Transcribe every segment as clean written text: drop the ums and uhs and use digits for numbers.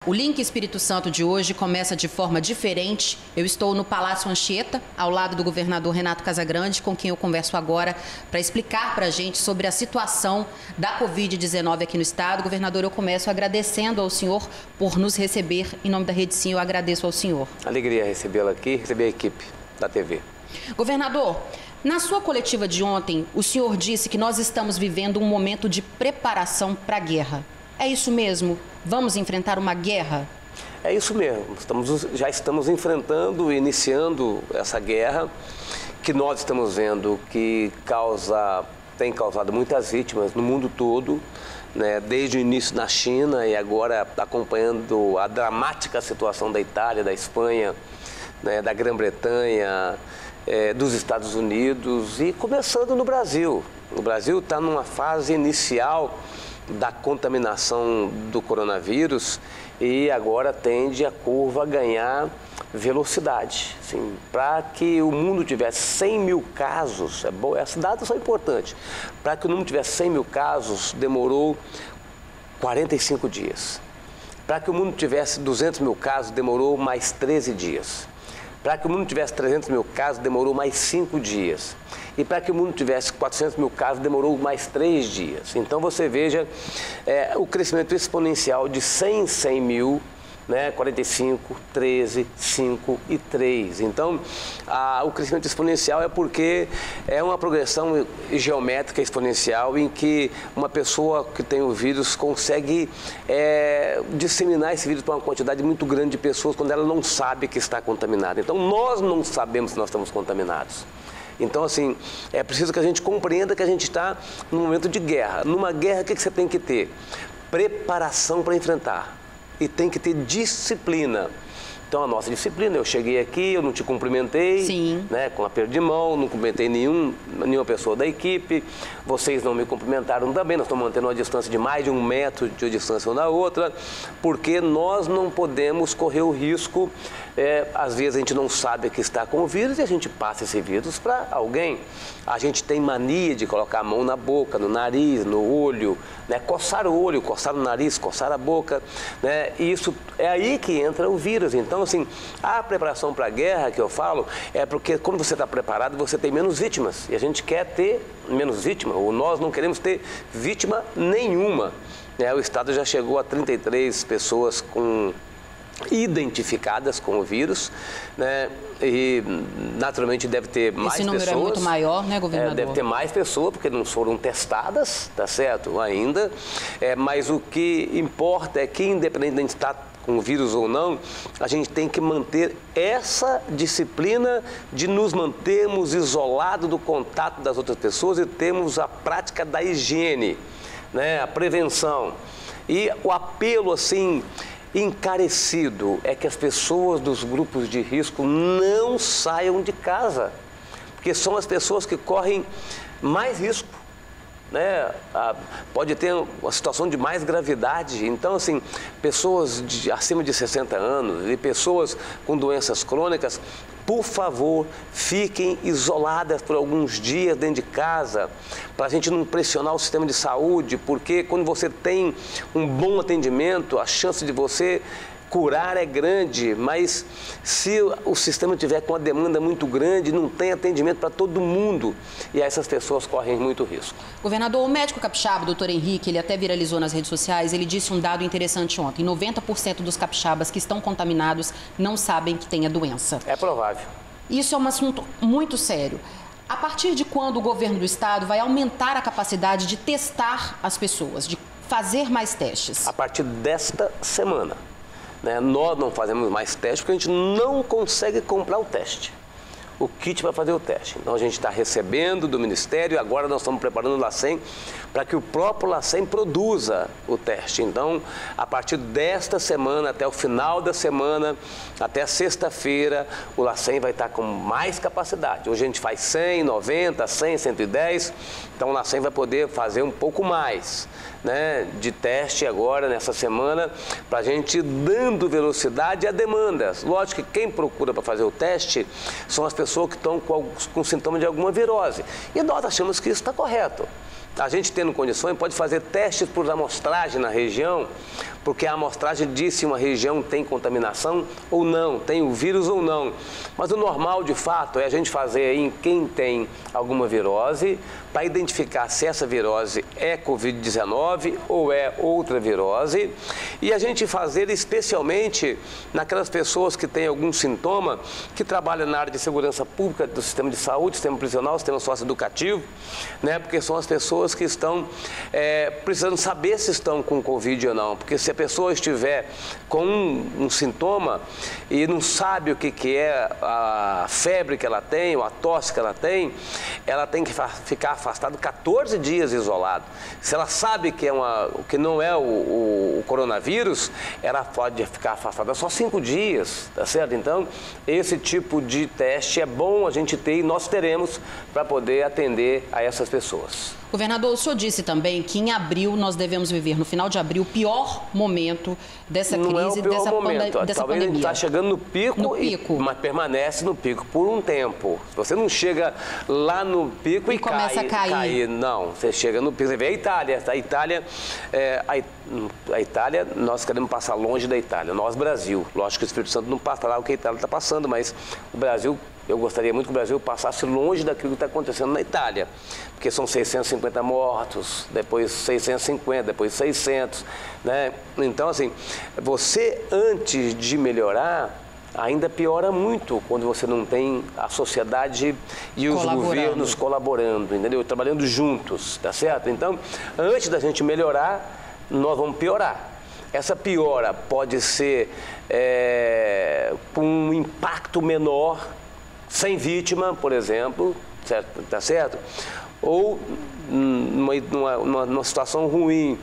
O Link Espírito Santo de hoje começa de forma diferente. Eu estou no Palácio Anchieta, ao lado do governador Renato Casagrande, com quem eu converso agora para explicar para a gente sobre a situação da Covid-19 aqui no estado. Governador, eu começo agradecendo ao senhor por nos receber. Em nome da Rede Sim, eu agradeço ao senhor. Alegria recebê-la aqui, receber a equipe da TV. Governador, na sua coletiva de ontem, o senhor disse que nós estamos vivendo um momento de preparação para a guerra. É isso mesmo? Vamos enfrentar uma guerra? É isso mesmo. Já estamos enfrentando, iniciando essa guerra que nós estamos vendo que tem causado muitas vítimas no mundo todo, né? Desde o início na China e agora acompanhando a dramática situação da Itália, da Espanha, né? Da Grã-Bretanha, dos Estados Unidos e começando no Brasil. O Brasil está numa fase inicial da contaminação do coronavírus e agora tende a curva a ganhar velocidade. Assim, para que o mundo tivesse 100 mil casos, esses dados são importantes, para que o mundo tivesse 100 mil casos demorou 45 dias. Para que o mundo tivesse 200 mil casos demorou mais 13 dias. Para que o mundo tivesse 300 mil casos demorou mais 5 dias. E para que o mundo tivesse 400 mil casos, demorou mais 3 dias. Então, você veja o crescimento exponencial de 100 em 100 mil, né? 45, 13, 5 e 3. Então, o crescimento exponencial é porque é uma progressão geométrica exponencial em que uma pessoa que tem o vírus consegue disseminar esse vírus para uma quantidade muito grande de pessoas quando ela não sabe que está contaminada. Então, nós não sabemos que nós estamos contaminados. Então, assim, é preciso que a gente compreenda que a gente está num momento de guerra. Numa guerra, o que você tem que ter? Preparação para enfrentar. E tem que ter disciplina. Então, a nossa disciplina, eu cheguei aqui, eu não te cumprimentei, Sim. Né, com aperto de mão, não cumprimentei nenhuma pessoa da equipe, vocês não me cumprimentaram também, nós estamos mantendo uma distância de mais de 1 metro de distância uma da outra, porque nós não podemos correr o risco, às vezes a gente não sabe que está com o vírus e a gente passa esse vírus para alguém. A gente tem mania de colocar a mão na boca, no nariz, no olho, né, coçar o olho, coçar o nariz, coçar a boca, né, e isso é aí que entra o vírus. Então, assim, a preparação para a guerra que eu falo é porque quando você está preparado, você tem menos vítimas. E a gente quer ter menos vítima, ou nós não queremos ter vítima nenhuma. O Estado já chegou a 33 pessoas identificadas com o vírus, né? E naturalmente deve ter mais pessoas. Esse número é muito maior, né, governador? Deve ter mais pessoas, porque não foram testadas, tá certo, ainda. Mas o que importa é que, independente de a gente estar com o vírus ou não, a gente tem que manter essa disciplina de nos mantermos isolados do contato das outras pessoas e termos a prática da higiene, né, a prevenção. E o apelo, assim, encarecido é que as pessoas dos grupos de risco não saiam de casa, porque são as pessoas que correm mais risco, né? Pode ter uma situação de mais gravidade. Então, assim, pessoas acima de 60 anos e pessoas com doenças crônicas, por favor, fiquem isoladas por alguns dias dentro de casa, para a gente não pressionar o sistema de saúde, porque quando você tem um bom atendimento, a chance de você curar é grande, mas se o sistema tiver com uma demanda muito grande, não tem atendimento para todo mundo e essas pessoas correm muito risco. Governador, o médico capixaba, doutor Henrique, ele até viralizou nas redes sociais, ele disse um dado interessante ontem: 90% dos capixabas que estão contaminados não sabem que tem a doença. É provável. Isso é um assunto muito sério. A partir de quando o governo do estado vai aumentar a capacidade de testar as pessoas, de fazer mais testes? A partir desta semana. Nós não fazemos mais teste porque a gente não consegue comprar o teste, o kit para fazer o teste. Então a gente está recebendo do Ministério e agora nós estamos preparando o LACEN para que o próprio LACEN produza o teste. Então, a partir desta semana, até o final da semana, até sexta-feira, o LACEN vai estar com mais capacidade. Hoje a gente faz 100, 90, 100, 110, então o LACEN vai poder fazer um pouco mais, né, de teste agora, nessa semana, para a gente ir dando velocidade a demandas. Lógico que quem procura para fazer o teste são as pessoas que estão com sintomas de alguma virose. E nós achamos que isso está correto. A gente tendo condições pode fazer testes por amostragem na região, porque a amostragem diz se uma região tem contaminação ou não, tem o vírus ou não. Mas o normal, de fato, é a gente fazer em quem tem alguma virose, para identificar se essa virose é Covid-19 ou é outra virose, e a gente fazer especialmente naquelas pessoas que têm algum sintoma, que trabalham na área de segurança pública do sistema de saúde, sistema prisional, sistema socioeducativo, né? Porque são as pessoas que estão precisando saber se estão com Covid ou não, porque se a pessoa estiver com um sintoma e não sabe o que é a febre que ela tem, ou a tosse que ela tem que ficar afastado 14 dias isolado. Se ela sabe que não é o coronavírus, ela pode ficar afastada só 5 dias, tá certo? Então, esse tipo de teste é bom a gente ter e nós teremos para poder atender a essas pessoas. Governador, o senhor disse também que em abril nós devemos viver, no final de abril, o pior momento dessa crise, não é o pior dessa momento. Talvez pandemia. A gente está chegando no pico, mas permanece no pico por um tempo. Se você não chega lá no pico e começa a cair. Não, você chega no pico. Você vê a Itália. A Itália, nós queremos passar longe da Itália. Nós, Brasil. Lógico que o Espírito Santo não passa lá o que a Itália está passando, mas o Brasil... Eu gostaria muito que o Brasil passasse longe daquilo que está acontecendo na Itália, porque são 650 mortos, depois 650, depois 600, né? Então, assim, você antes de melhorar, ainda piora muito quando você não tem a sociedade e os governos colaborando, entendeu? Trabalhando juntos, tá certo? Então, antes da gente melhorar, nós vamos piorar. Essa piora pode ser com um impacto menor, sem vítima, por exemplo, certo? Tá certo? Ou numa situação ruim,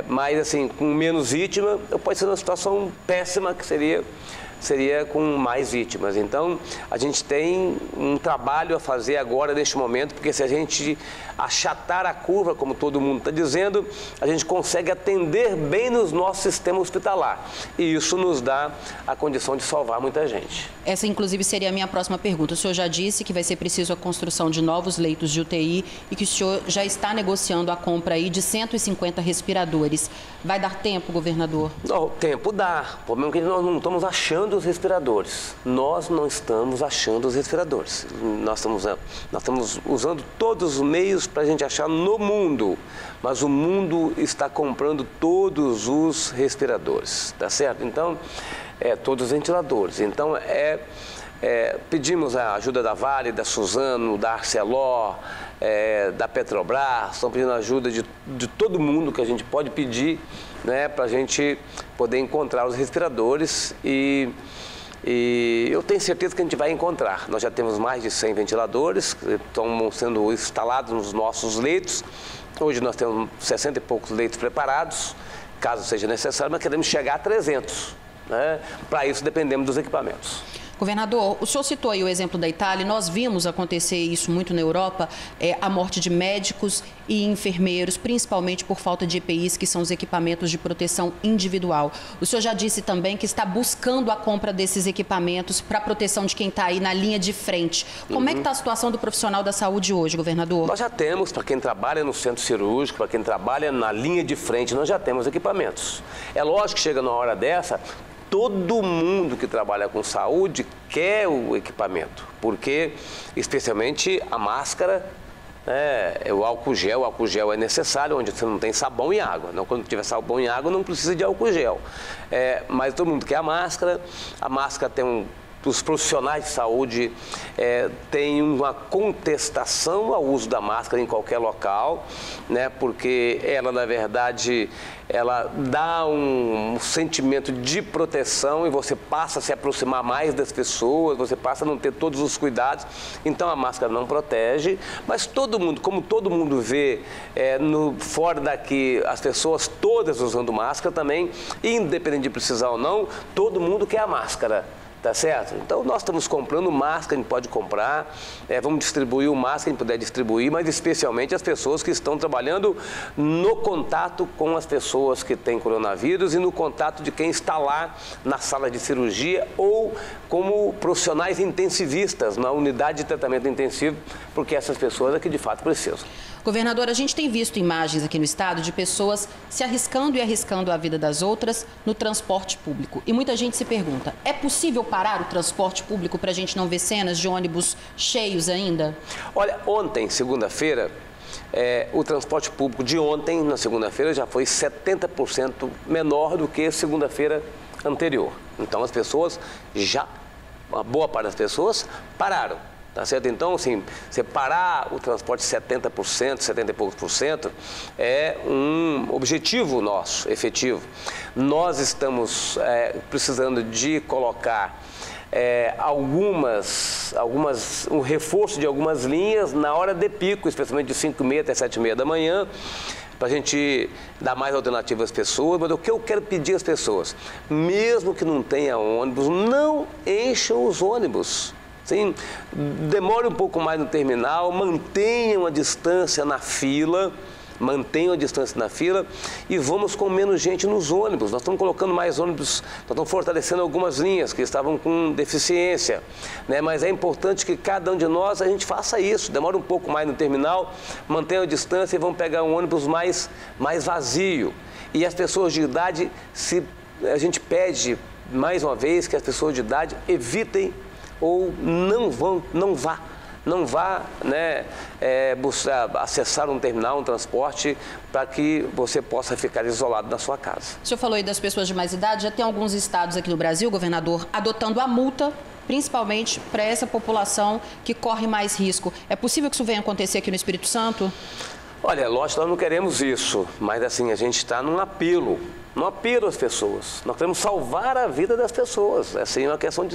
mas assim, com menos vítima, ou pode ser uma situação péssima, que seria com mais vítimas. Então, a gente tem um trabalho a fazer agora, neste momento, porque se a gente achatar a curva, como todo mundo está dizendo, a gente consegue atender bem no nosso sistema hospitalar. E isso nos dá a condição de salvar muita gente. Essa, inclusive, seria a minha próxima pergunta. O senhor já disse que vai ser preciso a construção de novos leitos de UTI e que o senhor já está negociando a compra aí de 150 respiradores. Vai dar tempo, governador? Não, tempo dá. O problema é que nós não estamos achando os respiradores. Nós não estamos achando os respiradores. Nós estamos usando todos os meios para a gente achar no mundo, mas o mundo está comprando todos os respiradores, tá certo? Então, todos os ventiladores. Então, pedimos a ajuda da Vale, da Suzano, da Arcelor, da Petrobras, estão pedindo ajuda de todo mundo que a gente pode pedir, né, para a gente poder encontrar os respiradores e eu tenho certeza que a gente vai encontrar. Nós já temos mais de 100 ventiladores que estão sendo instalados nos nossos leitos. Hoje nós temos 60 e poucos leitos preparados, caso seja necessário, mas queremos chegar a 300. Né? Para isso dependemos dos equipamentos. Governador, o senhor citou aí o exemplo da Itália, nós vimos acontecer isso muito na Europa, a morte de médicos e enfermeiros, principalmente por falta de EPIs, que são os equipamentos de proteção individual. O senhor já disse também que está buscando a compra desses equipamentos para a proteção de quem está aí na linha de frente. Como é que está a situação do profissional da saúde hoje, governador? Nós já temos, para quem trabalha no centro cirúrgico, para quem trabalha na linha de frente, nós já temos equipamentos. É lógico que chega numa hora dessa, todo mundo que trabalha com saúde quer o equipamento, porque especialmente a máscara, o álcool gel é necessário onde você não tem sabão e água. Não, quando tiver sabão e água não precisa de álcool gel. Mas todo mundo quer a máscara tem os profissionais de saúde têm uma contestação ao uso da máscara em qualquer local, né? Porque ela, na verdade, ela dá um sentimento de proteção e você passa a se aproximar mais das pessoas, você passa a não ter todos os cuidados. Então, a máscara não protege, mas todo mundo, como todo mundo vê fora daqui, as pessoas todas usando máscara também, independente de precisar ou não, todo mundo quer a máscara. Tá certo? Então, nós estamos comprando máscara, a gente pode comprar, vamos distribuir o máscara, a gente puder distribuir, mas especialmente as pessoas que estão trabalhando no contato com as pessoas que têm coronavírus e no contato de quem está lá na sala de cirurgia ou como profissionais intensivistas na unidade de tratamento intensivo, porque essas pessoas é que de fato precisam. Governador, a gente tem visto imagens aqui no estado de pessoas se arriscando e arriscando a vida das outras no transporte público. E muita gente se pergunta, é possível parar o transporte público para a gente não ver cenas de ônibus cheios ainda? Olha, ontem, segunda-feira, o transporte público de ontem, na segunda-feira, já foi 70% menor do que segunda-feira anterior. Então, as pessoas uma boa parte das pessoas pararam. Tá certo? Então, assim, separar o transporte 70%, 70 e poucos por cento, é um objetivo nosso, efetivo. Nós estamos precisando de colocar um reforço de algumas linhas na hora de pico, especialmente de 5h30 até 7h30 da manhã, para a gente dar mais alternativas às pessoas. Mas o que eu quero pedir às pessoas, mesmo que não tenha ônibus, não encham os ônibus. Sim, demore um pouco mais no terminal, mantenham a distância na fila, e vamos com menos gente nos ônibus. Nós estamos colocando mais ônibus, nós estamos fortalecendo algumas linhas que estavam com deficiência, né? Mas é importante que cada um de nós, a gente faça isso. Demora um pouco mais no terminal, mantenha a distância e vamos pegar um ônibus mais vazio. E as pessoas de idade, a gente pede mais uma vez que as pessoas de idade evitem ou não vá, né, acessar um terminal, um transporte, para que você possa ficar isolado na sua casa. O senhor falou aí das pessoas de mais idade, já tem alguns estados aqui no Brasil, governador, adotando a multa, principalmente para essa população que corre mais risco. É possível que isso venha acontecer aqui no Espírito Santo? Olha, lógico, nós não queremos isso, mas assim, a gente está num apelo às pessoas. Nós queremos salvar a vida das pessoas. Assim, é uma questão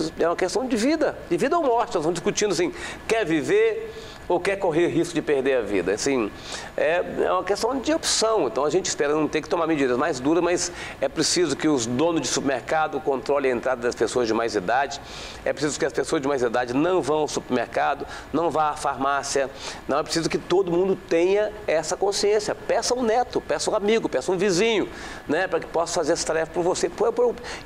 de vida ou morte. Nós estamos discutindo assim, quer viver ou quer correr risco de perder a vida. Assim, é uma questão de opção. Então a gente espera não ter que tomar medidas mais duras, mas é preciso que os donos de supermercado controlem a entrada das pessoas de mais idade. É preciso que as pessoas de mais idade não vão ao supermercado, não vá à farmácia. Não, é preciso que todo mundo tenha essa consciência. Peça um neto, peça um amigo, peça um vizinho, né, para que possa fazer essa tarefa por você.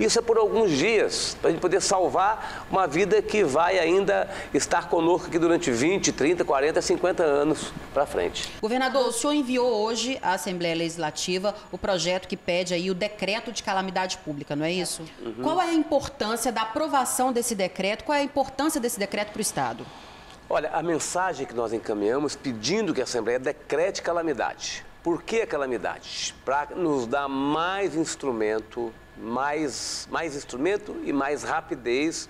Isso é por alguns dias, para a gente poder salvar uma vida que vai ainda estar conosco aqui durante 20, 30, 40, 50 anos para frente. Governador, o senhor enviou hoje à Assembleia Legislativa o projeto que pede aí o decreto de calamidade pública, não é isso? Uhum. Qual é a importância da aprovação desse decreto? Qual é a importância desse decreto para o Estado? Olha, a mensagem que nós encaminhamos pedindo que a Assembleia decrete calamidade. Por que a calamidade? Para nos dar mais instrumento, mais instrumento e mais rapidez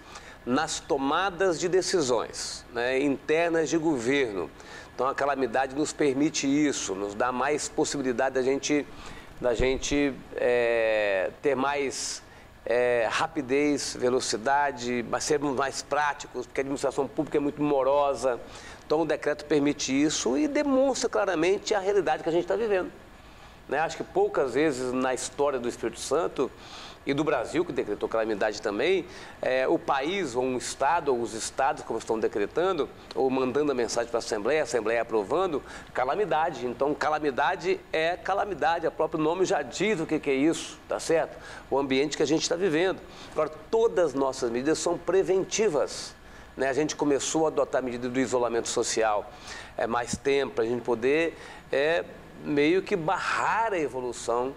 nas tomadas de decisões, né, internas de governo. Então a calamidade nos permite isso, nos dá mais possibilidade da gente ter mais rapidez, velocidade, mas sermos mais práticos, porque a administração pública é muito morosa. Então o decreto permite isso e demonstra claramente a realidade que a gente está vivendo. Né? Acho que poucas vezes na história do Espírito Santo e do Brasil, que decretou calamidade também, o país ou um estado, ou os estados, como estão decretando, ou mandando a mensagem para a Assembleia aprovando, calamidade. Então, calamidade é calamidade, o próprio nome já diz o que é isso, tá certo? O ambiente que a gente está vivendo. Agora, todas as nossas medidas são preventivas. Né? A gente começou a adotar a medida do isolamento social mais tempo, para a gente poder meio que barrar a evolução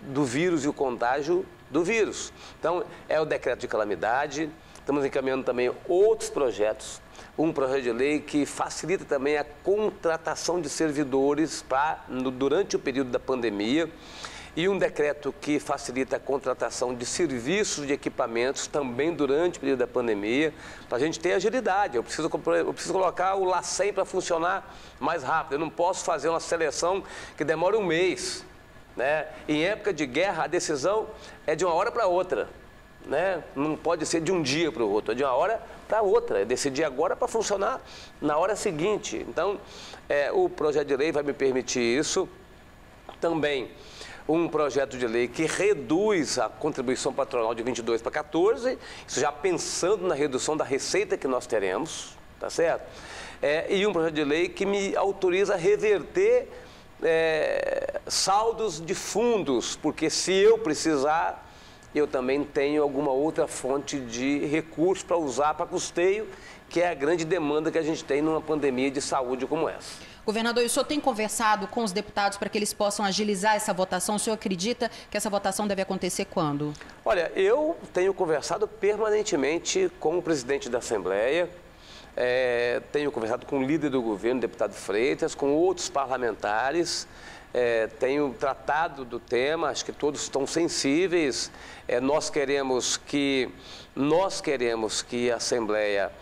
do vírus e o contágio do vírus. Então, é o decreto de calamidade, estamos encaminhando também outros projetos, um projeto de lei que facilita também a contratação de servidores durante o período da pandemia e um decreto que facilita a contratação de serviços de equipamentos também durante o período da pandemia, para a gente ter agilidade. Eu preciso colocar o LACEN para funcionar mais rápido, eu não posso fazer uma seleção que demora um mês. Né? Em época de guerra, a decisão é de uma hora para outra, né? Não pode ser de um dia para o outro, é de uma hora para outra, é decidir agora para funcionar na hora seguinte. Então, o projeto de lei vai me permitir isso. Também um projeto de lei que reduz a contribuição patronal de 22 para 14, isso já pensando na redução da receita que nós teremos, tá certo? E um projeto de lei que me autoriza a reverter saldos de fundos, porque se eu precisar, eu também tenho alguma outra fonte de recurso para usar para custeio, que é a grande demanda que a gente tem numa pandemia de saúde como essa. Governador, o senhor tem conversado com os deputados para que eles possam agilizar essa votação? O senhor acredita que essa votação deve acontecer quando? Olha, eu tenho conversado permanentemente com o presidente da Assembleia, tenho conversado com o líder do governo, deputado Freitas, com outros parlamentares, tenho tratado do tema, acho que todos estão sensíveis. Nós queremos que a Assembleia,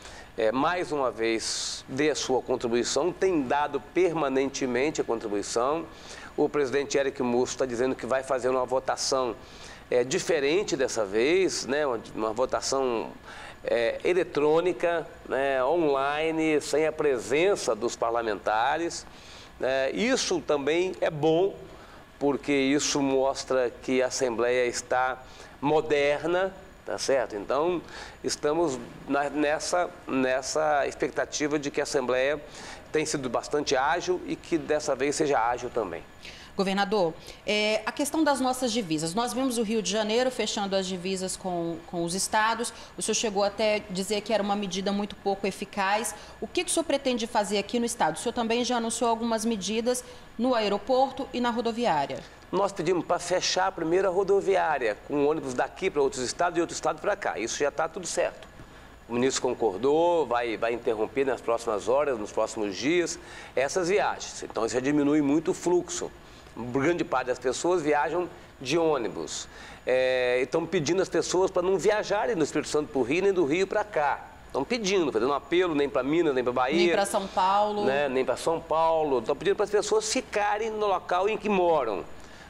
mais uma vez, dê a sua contribuição, tem dado permanentemente a contribuição. O presidente Eric Musso está dizendo que vai fazer uma votação diferente dessa vez, né? Uma votação eletrônica, né? Online, sem a presença dos parlamentares. Isso também é bom, porque isso mostra que a Assembleia está moderna, tá certo? Então, estamos nessa expectativa de que a Assembleia tem sido bastante ágil e que dessa vez seja ágil também. Governador, a questão das nossas divisas. Nós vimos o Rio de Janeiro fechando as divisas com os estados. O senhor chegou até a dizer que era uma medida muito pouco eficaz. O que o senhor pretende fazer aqui no estado? O senhor também já anunciou algumas medidas no aeroporto e na rodoviária. Nós pedimos para fechar a primeira rodoviária, com ônibus daqui para outros estados e outro estado para cá. Isso já está tudo certo. O ministro concordou, vai interromper nas próximas horas, nos próximos dias, essas viagens. Então, isso já diminui muito o fluxo. Grande parte das pessoas viajam de ônibus. Estão pedindo às pessoas para não viajarem do Espírito Santo para o Rio, nem do Rio para cá. Estão pedindo, fazendo um apelo, nem para Minas, nem para Bahia. Nem para São Paulo. Né? Nem para São Paulo. Estão pedindo para as pessoas ficarem no local em que moram.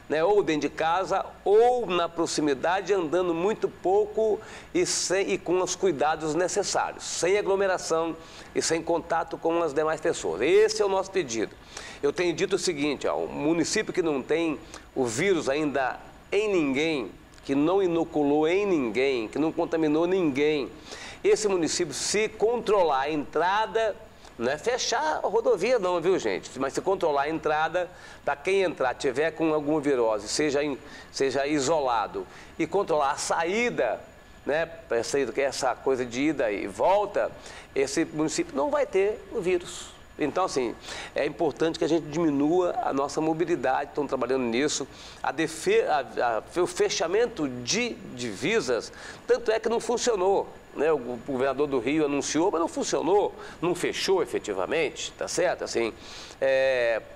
Né? Ou dentro de casa, ou na proximidade, andando muito pouco e com os cuidados necessários, sem aglomeração e sem contato com as demais pessoas. Esse é o nosso pedido. Eu tenho dito o seguinte, o município que não tem o vírus ainda em ninguém, que não inoculou em ninguém, que não contaminou ninguém, esse município, se controlar a entrada, não é fechar a rodovia não, viu gente? Mas se controlar a entrada, para quem entrar, tiver com alguma virose, seja isolado, e controlar a saída, né? Essa coisa de ida e volta, esse município não vai ter o vírus. Então, assim, é importante que a gente diminua a nossa mobilidade, estão trabalhando nisso. O fechamento de divisas, tanto é que não funcionou. Né? O governador do Rio anunciou, mas não funcionou, não fechou efetivamente, tá certo? Assim,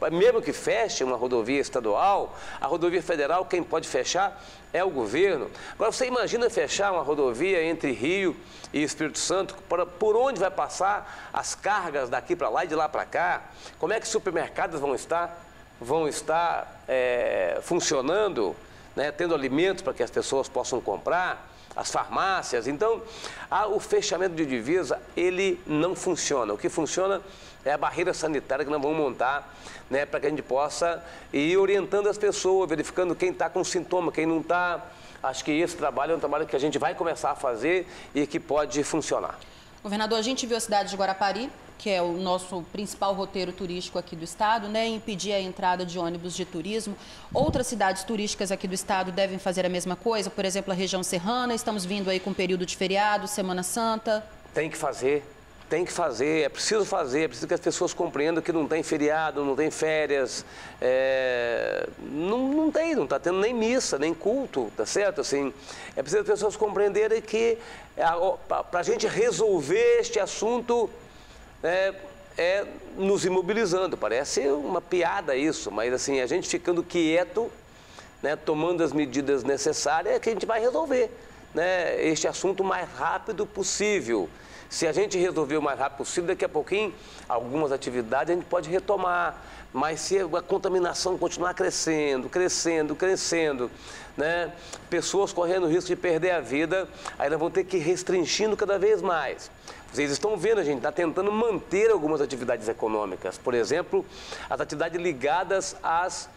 mesmo que feche uma rodovia estadual, a rodovia federal, quem pode fechar é o governo. Agora, você imagina fechar uma rodovia entre Rio e Espírito Santo, por onde vai passar as cargas daqui para lá e de lá para cá? Como é que os supermercados vão estar funcionando, né? Tendo alimentos para que as pessoas possam comprar? As farmácias. Então, o fechamento de divisa, ele não funciona. O que funciona é a barreira sanitária que nós vamos montar, né, para que a gente possa ir orientando as pessoas, verificando quem está com sintoma, quem não está. Acho que esse trabalho é um trabalho que a gente vai começar a fazer e que pode funcionar. Governador, a gente viu a cidade de Guarapari, que é o nosso principal roteiro turístico aqui do estado, né, impedir a entrada de ônibus de turismo. Outras cidades turísticas aqui do estado devem fazer a mesma coisa, por exemplo, a região serrana, estamos vindo aí com um período de feriado, Semana Santa. Tem que fazer, é preciso que as pessoas compreendam que não tem feriado, não tem férias, não está tendo nem missa, nem culto, tá certo? Assim, é preciso as pessoas compreenderem que para a gente resolver este assunto nos imobilizando. Parece uma piada isso, mas assim, a gente ficando quieto, né, tomando as medidas necessárias, é que a gente vai resolver, né, este assunto o mais rápido possível. Se a gente resolver o mais rápido possível, daqui a pouquinho, algumas atividades a gente pode retomar. Mas se a contaminação continuar crescendo, né? Pessoas correndo risco de perder a vida, aí nós vamos ter que ir restringindo cada vez mais. Vocês estão vendo, a gente está tentando manter algumas atividades econômicas. Por exemplo, as atividades ligadas às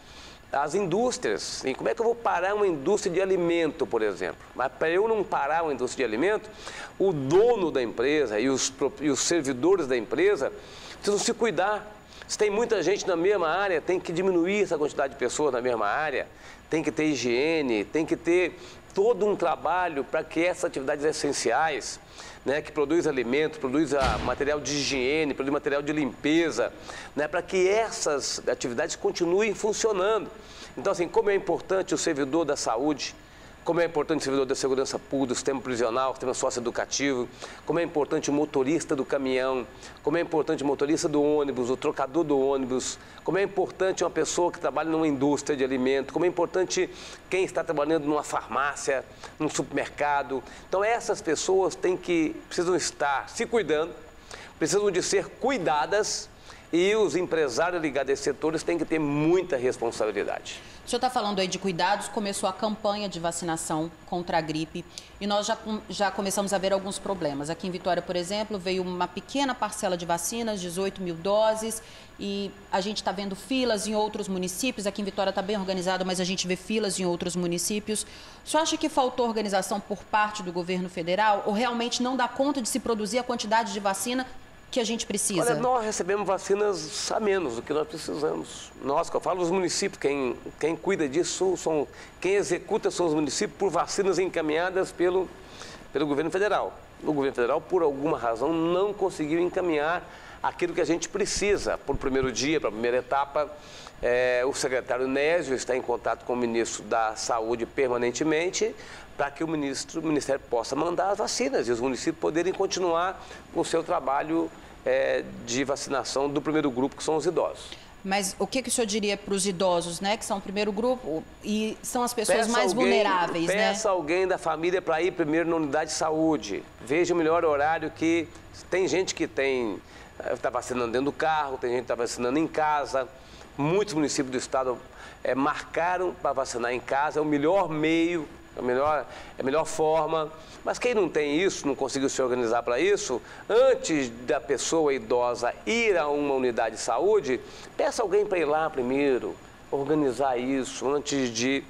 indústrias. E como é que eu vou parar uma indústria de alimento, por exemplo? Mas para eu não parar uma indústria de alimento, o dono da empresa e os servidores da empresa precisam se cuidar. Se tem muita gente na mesma área, tem que diminuir essa quantidade de pessoas na mesma área, tem que ter higiene, tem que ter todo um trabalho para que essas atividades essenciais, né, que produz alimento, produz material de higiene, produz material de limpeza, né, para que essas atividades continuem funcionando. Então, assim, como é importante o servidor da saúde, como é importante o servidor da segurança pública, do sistema prisional, do sistema socioeducativo, como é importante o motorista do caminhão, como é importante o motorista do ônibus, o trocador do ônibus, como é importante uma pessoa que trabalha numa indústria de alimento, como é importante quem está trabalhando numa farmácia, num supermercado. Então essas pessoas precisam estar se cuidando, precisam de ser cuidadas e os empresários ligados a esses setores têm que ter muita responsabilidade. O senhor está falando aí de cuidados, começou a campanha de vacinação contra a gripe e nós já começamos a ver alguns problemas. Aqui em Vitória, por exemplo, veio uma pequena parcela de vacinas, 18 mil doses, e a gente está vendo filas em outros municípios. Aqui em Vitória está bem organizado, mas a gente vê filas em outros municípios. O senhor acha que faltou organização por parte do governo federal ou realmente não dá conta de se produzir a quantidade de vacina que a gente precisa? Olha, nós recebemos vacinas a menos do que nós precisamos. Nós, que eu falo, os municípios, quem cuida disso, quem executa são os municípios por vacinas encaminhadas pelo governo federal. O governo federal, por alguma razão, não conseguiu encaminhar aquilo que a gente precisa. Para o primeiro dia, para a primeira etapa, o secretário Nésio está em contato com o ministro da Saúde permanentemente para que o Ministério possa mandar as vacinas e os municípios poderem continuar com o seu trabalho de vacinação do primeiro grupo, que são os idosos. Mas o que o senhor diria para os idosos, né, que são o primeiro grupo e são as pessoas mais vulneráveis, né? Peça alguém da família para ir primeiro na unidade de saúde. Veja o melhor horário, que tem gente que está vacinando dentro do carro, tem gente que está vacinando em casa. Muitos municípios do estado marcaram para vacinar em casa, é o melhor meio, é a melhor forma. Mas quem não tem isso, não conseguiu se organizar para isso, antes da pessoa idosa ir a uma unidade de saúde, peça alguém para ir lá primeiro, organizar isso, antes de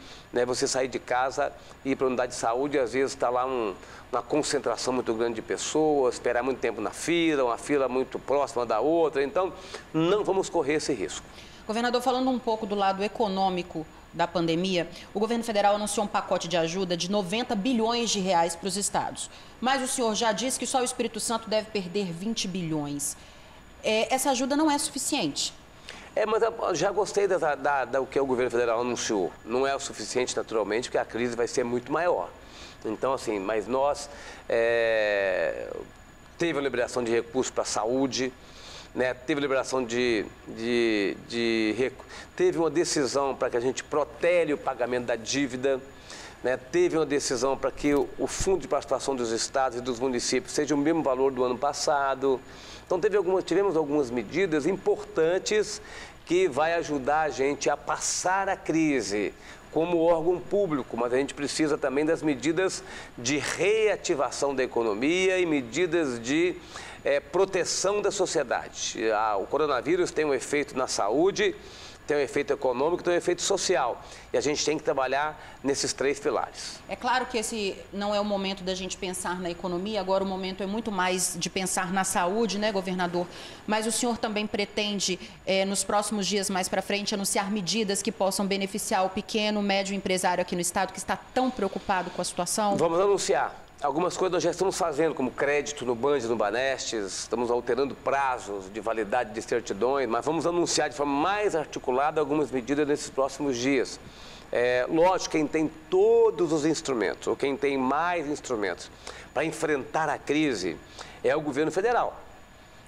você sair de casa e ir para a unidade de saúde. Às vezes está lá uma concentração muito grande de pessoas, esperar muito tempo na fila, uma fila muito próxima da outra. Então, não vamos correr esse risco. Governador, falando um pouco do lado econômico da pandemia, o governo federal anunciou um pacote de ajuda de 90 bilhões de reais para os estados. Mas o senhor já disse que só o Espírito Santo deve perder 20 bilhões. Essa ajuda não é suficiente. Mas eu já gostei do que o governo federal anunciou. Não é o suficiente, naturalmente, porque a crise vai ser muito maior. Então, assim, mas nós teve a liberação de recursos para a saúde, teve liberação teve uma decisão para que a gente protele o pagamento da dívida, teve uma decisão para que o fundo de participação dos estados e dos municípios seja o mesmo valor do ano passado. Então tivemos algumas medidas importantes que vai ajudar a gente a passar a crise como órgão público, mas a gente precisa também das medidas de reativação da economia e medidas de proteção da sociedade. O coronavírus tem um efeito na saúde, tem um efeito econômico, tem um efeito social. E a gente tem que trabalhar nesses 3 pilares. É claro que esse não é o momento da gente pensar na economia, agora o momento é muito mais de pensar na saúde, né, governador? Mas o senhor também pretende, nos próximos dias mais para frente, anunciar medidas que possam beneficiar o pequeno, médio empresário aqui no estado que está tão preocupado com a situação? Vamos anunciar. Algumas coisas nós já estamos fazendo, como crédito no Band, no Banestes, estamos alterando prazos de validade de certidões, mas vamos anunciar de forma mais articulada algumas medidas nesses próximos dias. Lógico, quem tem todos os instrumentos, ou quem tem mais instrumentos para enfrentar a crise, é o governo federal.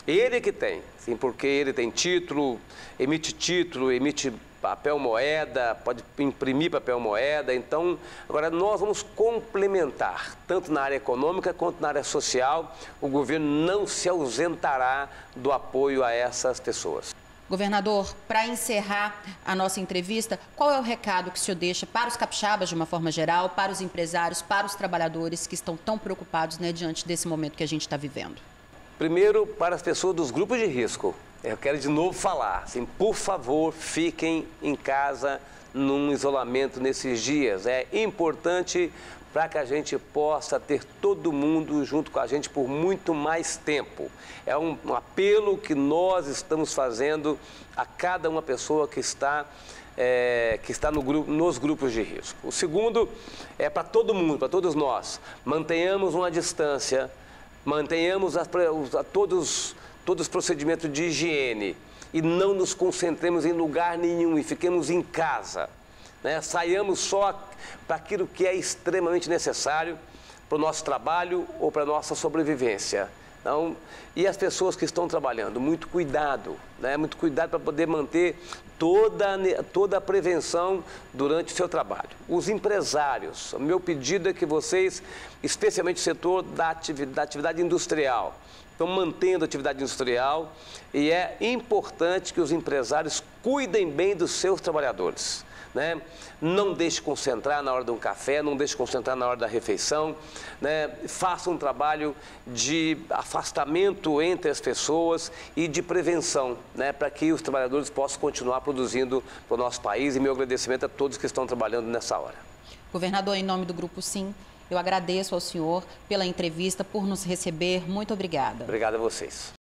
Ele que tem, sim, porque ele tem título, emite papel moeda, pode imprimir papel moeda. Então, agora nós vamos complementar, tanto na área econômica quanto na área social. O governo não se ausentará do apoio a essas pessoas. Governador, para encerrar a nossa entrevista, qual é o recado que o senhor deixa para os capixabas de uma forma geral, para os empresários, para os trabalhadores que estão tão preocupados, diante desse momento que a gente está vivendo? Primeiro, para as pessoas dos grupos de risco. Eu quero de novo falar, assim, por favor, fiquem em casa num isolamento nesses dias. É importante para que a gente possa ter todo mundo junto com a gente por muito mais tempo. É um apelo que nós estamos fazendo a cada uma pessoa que está no grupo, nos grupos de risco. O segundo é para todo mundo, para todos nós. Mantenhamos uma distância, mantenhamos todos os procedimentos de higiene e não nos concentremos em lugar nenhum e fiquemos em casa. Né? Saiamos só para aquilo que é extremamente necessário para o nosso trabalho ou para a nossa sobrevivência. Então, e as pessoas que estão trabalhando, muito cuidado, né? Muito cuidado para poder manter toda a prevenção durante o seu trabalho. Os empresários, o meu pedido é que vocês, especialmente o setor da atividade industrial, estão mantendo a atividade industrial e é importante que os empresários cuidem bem dos seus trabalhadores. Né? Não deixe concentrar na hora de um café, não deixe concentrar na hora da refeição, né? Faça um trabalho de afastamento entre as pessoas e de prevenção, né? Para que os trabalhadores possam continuar produzindo para o nosso país, e meu agradecimento a todos que estão trabalhando nessa hora. Governador, em nome do Grupo Sim, eu agradeço ao senhor pela entrevista, por nos receber. Muito obrigada. Obrigado a vocês.